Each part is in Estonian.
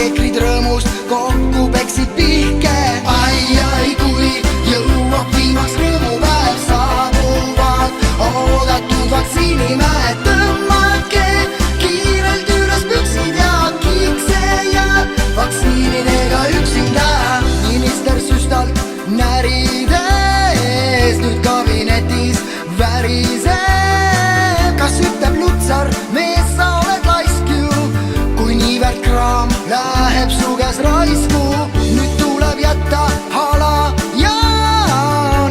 keekrid rõõmust kokku peksid pihke. Ai, kui jõuab viimaks rõõmupäev, saabuvad oodatud vaktsiinimäed. Tõmmake kiirelt üles püksid ja kiikse jääb vaktsiinidega üksinda. Minister süstalt närides nüüd kabinetis väriseb. Kas ütleb Lutsar, mees sa oled laisk ju, kui niiväärt kraam läheb su käes raisku. Nüüd tuleb jätta hala ja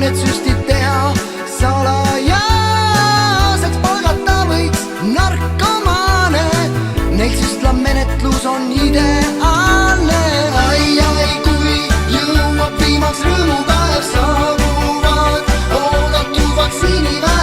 need süstid teha salajaseks. Palgata võiks narkomaane, neil süstlamenetlus on ideaalne. Ai, kui jõuab viimaks rõõmupäev, saabuvad oodatud vaktsiinipäev.